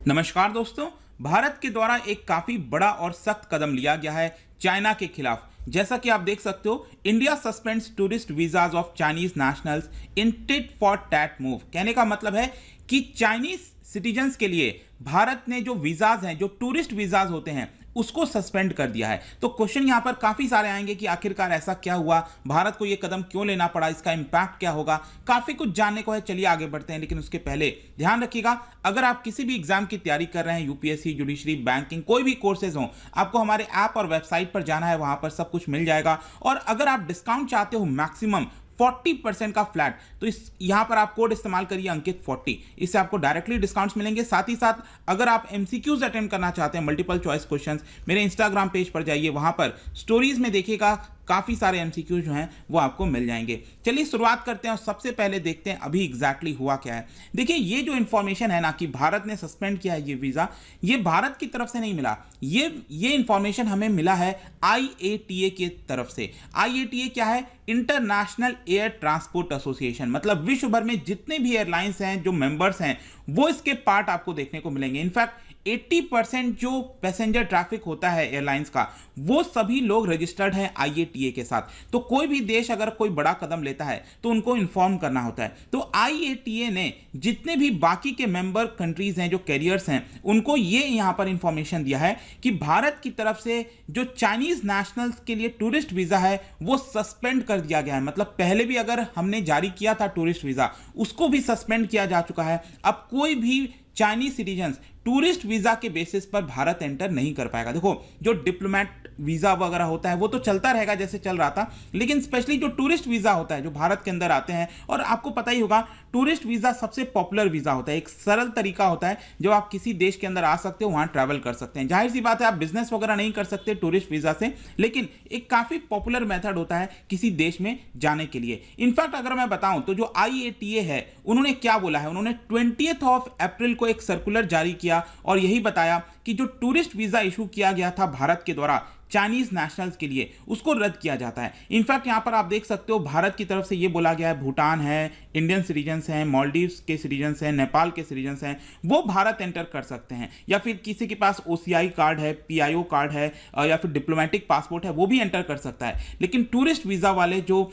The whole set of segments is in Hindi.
नमस्कार दोस्तों। भारत के द्वारा एक काफी बड़ा और सख्त कदम लिया गया है चाइना के खिलाफ। जैसा कि आप देख सकते हो, India suspends tourist visas of Chinese nationals in tit for tat move. कहने का मतलब है कि चाइनीज सिटीजन्स के लिए भारत ने जो वीजाज हैं, जो टूरिस्ट वीजाज होते हैं, उसको सस्पेंड कर दिया है। तो क्वेश्चन यहां पर काफी सारे आएंगे कि आखिरकार ऐसा क्या हुआ, भारत को यह कदम क्यों लेना पड़ा, इसका इंपैक्ट क्या होगा। काफी कुछ जानने को है, चलिए आगे बढ़ते हैं। लेकिन उसके पहले ध्यान रखिएगा, अगर आप किसी भी एग्जाम की तैयारी कर रहे हैं, यूपीएससी, जुडिशरी, बैंकिंग, कोई भी कोर्सेज हो, आपको हमारे ऐप और वेबसाइट पर जाना है, वहां पर सब कुछ मिल जाएगा। और अगर आप डिस्काउंट चाहते हो मैक्सिमम 40% का फ्लैट, तो इस यहां पर आप कोड इस्तेमाल करिए अंकित 40, इससे आपको डायरेक्टली डिस्काउंट्स मिलेंगे। साथ ही साथ अगर आप एमसीक्यूज अटेम्प्ट करना चाहते हैं, मल्टीपल चॉइस क्वेश्चंस, मेरे इंस्टाग्राम पेज पर जाइए, वहां पर स्टोरीज में देखिएगा काफी सारे एमसीक्यू जो हैं वो आपको मिल जाएंगे। चलिए शुरुआत करते हैं और सबसे पहले देखते हैं अभी एग्जैक्टली हुआ क्या है। देखिए, ये जो इंफॉर्मेशन है ना कि भारत ने सस्पेंड किया है ये वीजा, ये भारत की तरफ से नहीं मिला। ये इंफॉर्मेशन हमें मिला है IATA की तरफ से। IATA क्या है? International air transport association. मतलब विश्व भर में जितने भी एयरलाइंस हैं, जो मेंबर्स हैं, वो इसके पार्ट आपको देखने को मिलेंगे। इनफैक्ट 80% जो पैसेंजर ट्रैफिक होता है एयरलाइंस का, वो सभी लोग रजिस्टर्ड हैं IATA के साथ। तो कोई भी देश अगर कोई बड़ा कदम लेता है तो उनको इन्फॉर्म करना होता है। तो IATA ने जितने भी बाकी के मेंबर कंट्रीज हैं, जो कैरियर्स हैं, उनको ये यहां पर इंफॉर्मेशन दिया है कि भारत की तरफ से जो चाइनीज नेशनल्स के लिए टूरिस्ट वीजा है वो सस्पेंड कर दिया गया है। मतलब पहले भी अगर हमने जारी किया था टूरिस्ट वीजा, उसको भी सस्पेंड किया जा चुका है। अब कोई भी चाइनीज सिटीजन्स टूरिस्ट वीजा के बेसिस पर भारत एंटर नहीं कर पाएगा। देखो, जो डिप्लोमेट वीजा वगैरह होता है वो तो चलता रहेगा जैसे चल रहा था, लेकिन स्पेशली जो टूरिस्ट वीजा होता है, जो भारत के अंदर आते हैं, और आपको पता ही होगा टूरिस्ट वीजा सबसे पॉपुलर वीजा होता है, एक सरल तरीका होता है जो आप किसी देश के अंदर आ सकते हो, वहां ट्रैवल कर सकते हैं। जाहिर सी बात है, आप बिजनेस वगैरह नहीं कर सकते टूरिस्ट वीजा से, लेकिन एक काफी पॉपुलर मेथड होता है किसी देश में जाने के लिए। इनफैक्ट अगर मैं बताऊं तो जो IATA है, उन्होंने क्या बोला है, उन्होंने 20 अप्रैल को एक सर्कुलर जारी किया और यही बताया कि जो टूरिस्ट वीजा इशू किया गया था भारत के द्वारा चाइनीज नेशनल्स के लिए, उसको रद्द किया जाता है। इनफैक्ट यहां पर आप देख सकते हो भारत की तरफ से ये बोला गया है, भूटान है, इंडियन सिटीजन्स हैं, मालदीव्स के सिटीजन्स हैं, नेपाल के सिटीजन्स हैं, वो भारत एंटर कर सकते हैं। या फिर किसी के पास OCI कार्ड है, PIO कार्ड है, या फिर डिप्लोमेटिक पासपोर्ट है, वो भी एंटर कर सकता है। लेकिन टूरिस्ट वीजा वाले जो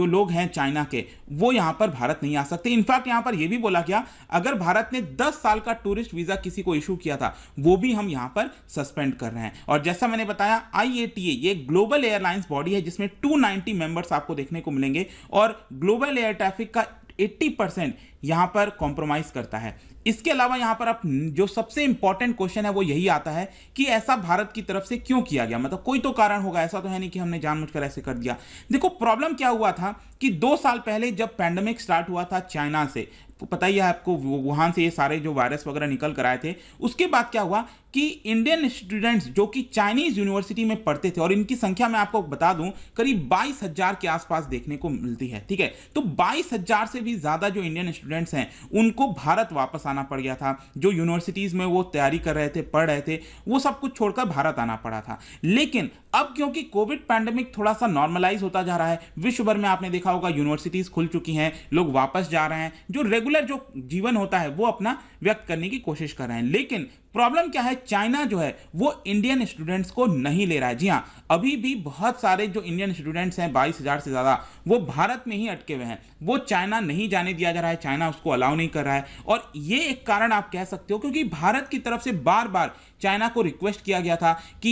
लोग हैं चाइना के, वो यहां पर भारत नहीं आ सकते। इनफैक्ट यहां पर यह भी बोला गया, अगर भारत ने 10 साल का टूरिस्ट वीजा किसी को इशू किया था, वो भी हम यहां पर सस्पेंड कर रहे हैं। और जैसा मैंने बताया, IATA ये ग्लोबल एयरलाइंस बॉडी है जिसमें 290 मेंबर्स आपको देखने को मिलेंगे, और ग्लोबल एयर ट्रैफिक का 80% यहां पर कॉम्प्रोमाइज करता है। इसके अलावा यहां पर आप जो सबसे इंपॉर्टेंट क्वेश्चन है वो यही आता है कि ऐसा भारत की तरफ से क्यों किया गया। मतलब कोई तो कारण होगा, ऐसा तो है नहीं कि हमने जानबूझकर ऐसे कर दिया। देखो, प्रॉब्लम क्या हुआ था कि 2 साल पहले जब पैंडेमिक स्टार्ट हुआ था चाइना से, पता ही है आपको, वुहान से ये सारे जो वायरस वगैरह निकल कर आए थे, उसके बाद क्या हुआ कि इंडियन स्टूडेंट्स जो कि चाइनीज यूनिवर्सिटी में पढ़ते थे, और इनकी संख्या मैं आपको बता दूं करीब 22,000 के आसपास देखने को मिलती है, ठीक है। तो 22,000 से भी ज्यादा जो इंडियन स्टूडेंट्स हैं, उनको भारत वापस आना पड़ गया था। जो यूनिवर्सिटीज में वो तैयारी कर रहे थे, पढ़ रहे थे, वो सब कुछ छोड़कर भारत आना पड़ा था। लेकिन अब क्योंकि कोविड पैंडेमिक थोड़ा सा नॉर्मलाइज होता जा रहा है, विश्व भर में आपने देखा होगा यूनिवर्सिटीज खुल चुकी हैं, लोग वापस जा रहे हैं, जो रेगुलर जो जीवन होता है वो अपना व्यक्त करने की कोशिश कर रहे हैं। लेकिन प्रॉब्लम क्या है, चाइना जो है वो इंडियन स्टूडेंट्स को नहीं ले रहा है। जी हां, अभी भी बहुत सारे जो इंडियन स्टूडेंट्स हैं, 22,000 से ज्यादा, वो भारत में ही अटके हुए हैं। वो चाइना नहीं जाने दिया जा रहा है, चाइना उसको अलाउ नहीं कर रहा है। और ये एक कारण आप कह सकते हो, क्योंकि भारत की तरफ से बार बार चाइना को रिक्वेस्ट किया गया था कि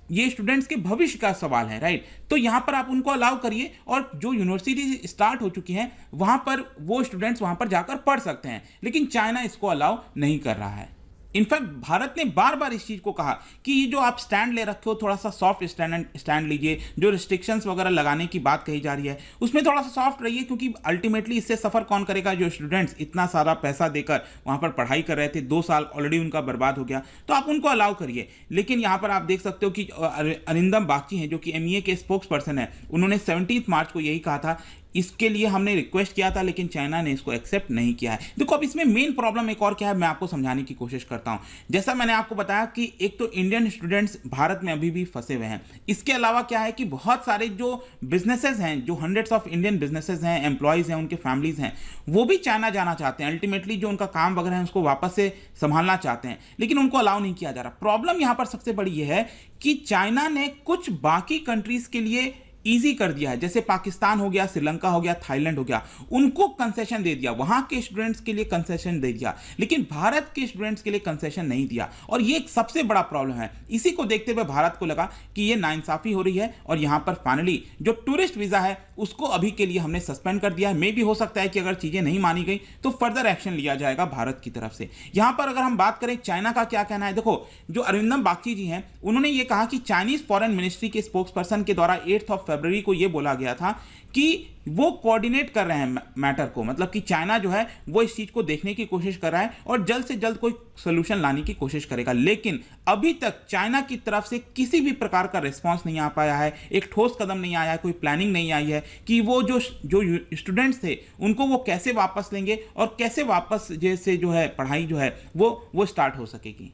ये स्टूडेंट्स के भविष्य का सवाल है, राइट। तो यहां पर आप उनको अलाउ करिए, और जो यूनिवर्सिटी स्टार्ट हो चुकी हैं वहां पर वो स्टूडेंट्स वहां पर जाकर पढ़ सकते हैं। लेकिन चाइना इसको अलाउ नहीं कर रहा है। इनफैक्ट भारत ने बार बार इस चीज को कहा कि ये जो आप स्टैंड ले रखे हो, थोड़ा सा सॉफ्ट स्टैंड लीजिए। जो रिस्ट्रिक्शंस वगैरह लगाने की बात कही जा रही है, उसमें थोड़ा सा सॉफ्ट रहिए, क्योंकि अल्टीमेटली इससे सफर कौन करेगा? जो स्टूडेंट्स इतना सारा पैसा देकर वहां पर पढ़ाई कर रहे थे, 2 साल ऑलरेडी उनका बर्बाद हो गया, तो आप उनको अलाउ करिए। लेकिन यहां पर आप देख सकते हो कि अरिंदम बागची हैं, जो कि MEA के स्पोक्स पर्सन है, उन्होंने 17 मार्च को यही कहा था इसके लिए हमने रिक्वेस्ट किया था, लेकिन चाइना ने इसको एक्सेप्ट नहीं किया है। देखो अब इसमें मेन प्रॉब्लम एक और क्या है, मैं आपको समझाने की कोशिश करता हूं। जैसा मैंने आपको बताया कि एक तो इंडियन स्टूडेंट्स भारत में अभी भी फंसे हुए हैं, इसके अलावा क्या है कि बहुत सारे जो बिजनेसेस हैं, जो हंड्रेड्स ऑफ इंडियन बिजनेसेस हैं, एम्प्लॉयज हैं, उनके फैमिलीज हैं, वो भी चाइना जाना चाहते हैं। अल्टीमेटली जो उनका काम वगैरह है उसको वापस से संभालना चाहते हैं, लेकिन उनको अलाउ नहीं किया जा रहा। प्रॉब्लम यहां पर सबसे बड़ी यह है कि चाइना ने कुछ बाकी कंट्रीज के लिए इजी कर दिया है, जैसे पाकिस्तान हो गया, श्रीलंका हो गया, थाईलैंड हो गया, उनको कंसेशन दे दिया, वहां के स्टूडेंट्स के लिए कंसेशन दे दिया, लेकिन भारत के स्टूडेंट्स के लिए कंसेशन नहीं दिया। और ये एक सबसे बड़ा प्रॉब्लम है। इसी को देखते हुए भारत को लगा कि ये नाइंसाफी हो रही है, और यहां पर फाइनली जो टूरिस्ट वीजा है उसको अभी के लिए हमने सस्पेंड कर दिया है। मे भी हो सकता है कि अगर चीजें नहीं मानी गई तो फर्दर एक्शन लिया जाएगा भारत की तरफ से। यहां पर अगर हम बात करें चाइना का क्या कहना है, देखो जो अरिंदम बागची जी हैं, उन्होंने ये कहा कि चाइनीज फॉरेन मिनिस्ट्री के स्पोक्स पर्सन के द्वारा 8 फरवरी को यह बोला गया था कि वो कोऑर्डिनेट कर रहे हैं मैटर को, मतलब कि चाइना जो है वो इस चीज को देखने की कोशिश कर रहा है और जल्द से जल्द कोई सोल्यूशन लाने की कोशिश करेगा। लेकिन अभी तक चाइना की तरफ से किसी भी प्रकार का रिस्पांस नहीं आ पाया है, एक ठोस कदम नहीं आया है, कोई प्लानिंग नहीं आई है कि वो जो स्टूडेंट्स थे उनको वो कैसे वापस लेंगे और कैसे वापस जैसे जो है पढ़ाई जो है वो स्टार्ट हो सकेगी।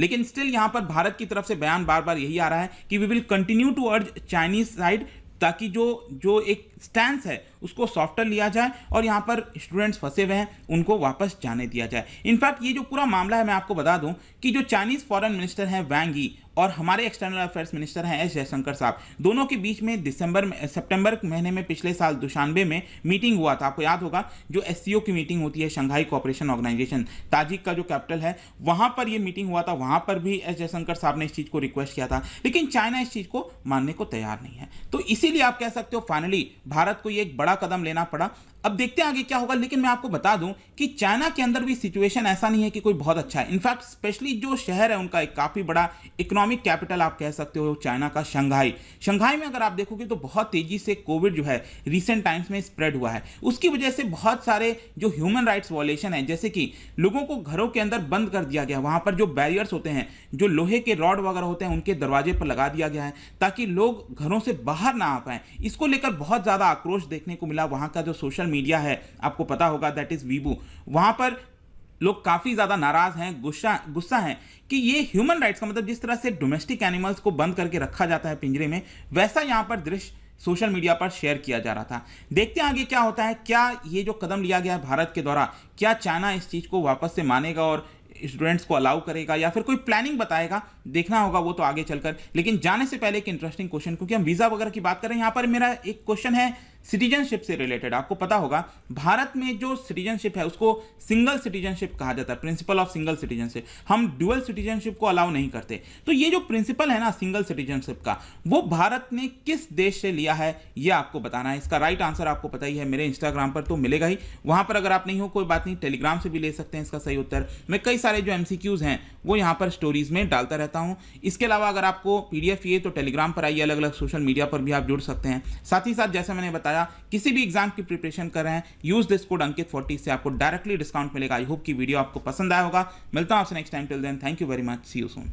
लेकिन स्टिल यहां पर भारत की तरफ से बयान बार बार यही आ रहा है कि we will continue to urge Chinese side, ताकि जो एक स्टैंड है उसको सॉफ्टर लिया जाए और यहां पर स्टूडेंट्स फंसे हुए हैं उनको वापस जाने दिया जाए। इनफैक्ट ये जो पूरा मामला है, मैं आपको बता दूं कि जो चाइनीज फॉरेन मिनिस्टर हैं वांग यी और हमारे एक्सटर्नल अफेयर्स मिनिस्टर हैं एस जयशंकर साहब, दोनों के बीच में सितंबर महीने में पिछले साल दुशानबे में मीटिंग हुआ था। आपको याद होगा जो एससीओ की मीटिंग होती है, शंघाई कोऑपरेशन ऑर्गेनाइजेशन, ताजिक का जो कैपिटल है, वहां पर यह मीटिंग हुआ था। वहां पर भी एस जयशंकर साहब ने इस चीज को रिक्वेस्ट किया था, लेकिन चाइना इस चीज को मानने को तैयार नहीं है। तो इसीलिए आप कह सकते हो फाइनली भारत को यह एक बड़ा कदम लेना पड़ा। अब देखते हैं आगे क्या होगा। लेकिन मैं आपको बता दूं कि चाइना के अंदर भी सिचुएशन ऐसा नहीं है कि कोई बहुत अच्छा है। इनफैक्ट स्पेशली जो शहर है उनका एक काफी बड़ा इकोनॉमिक कैपिटल आप कह सकते हो चाइना का, शंघाई में अगर आप देखोगे तो बहुत तेजी से कोविड जो है रिसेंट टाइम्स में स्प्रेड हुआ है। उसकी वजह से बहुत सारे जो ह्यूमन राइट्स वॉयलेशन है, जैसे कि लोगों को घरों के अंदर बंद कर दिया गया, वहां पर जो बैरियर्स होते हैं, जो लोहे के रॉड वगैरह होते हैं, उनके दरवाजे पर लगा दिया गया है ताकि लोग घरों से बाहर ना आ पाए। इसको लेकर बहुत ज्यादा आक्रोश देखने को मिला। वहां का जो सोशल मीडिया है आपको पता होगा, दैट इज वीबू, वहां पर लोग काफी ज्यादा नाराज हैं, गुस्सा है कि ये ह्यूमन राइट्स का मतलब जिस तरह से डोमेस्टिक एनिमल्स को बंद करके रखा जाता है पिंजरे में, वैसा यहां पर दृश्य सोशल मीडिया पर शेयर किया जा रहा था। देखते हैं आगे क्या होता है। क्या ये जो कदम लिया गया है भारत के द्वारा, क्या चाइना इस चीज को वापस से मानेगा और स्टूडेंट्स को अलाउ करेगा या फिर कोई प्लानिंग बताएगा, देखना होगा वो तो आगे चलकर। लेकिन जाने से पहले एक इंटरेस्टिंग क्वेश्चन, क्योंकि हम वीजा वगैरह की बात करें, यहां पर मेरा एक क्वेश्चन है सिटीजनशिप से रिलेटेड। आपको पता होगा भारत में जो सिटीजनशिप है उसको सिंगल सिटीजनशिप कहा जाता है, प्रिंसिपल ऑफ सिंगल सिटीजनशिप। हम डुअल सिटीजनशिप को अलाउ नहीं करते। तो ये जो प्रिंसिपल है ना सिंगल सिटीजनशिप का, वो भारत ने किस देश से लिया है ये आपको बताना है। इसका राइट आंसर आपको पता ही है, मेरे इंस्टाग्राम पर तो मिलेगा ही, वहां पर अगर आप नहीं हो कोई बात नहीं, टेलीग्राम से भी ले सकते हैं इसका सही उत्तर। मैं कई सारे जो एमसीक्यूज हैं वो यहां पर स्टोरीज में डालता रहता हूं। इसके अलावा अगर आपको पीडीएफ चाहिए तो टेलीग्राम पर आइए, अलग अलग सोशल मीडिया पर भी आप जुड़ सकते हैं। साथ ही साथ जैसे मैंने बताया, किसी भी एग्जाम की प्रिपरेशन कर रहे हैं, यूज दिस कोड अंकित 40 से आपको डायरेक्टली डिस्काउंट मिलेगा। आई होप की वीडियो आपको पसंद आया होगा। मिलता हूं आपसे next time. Till then thank you very much, see you soon.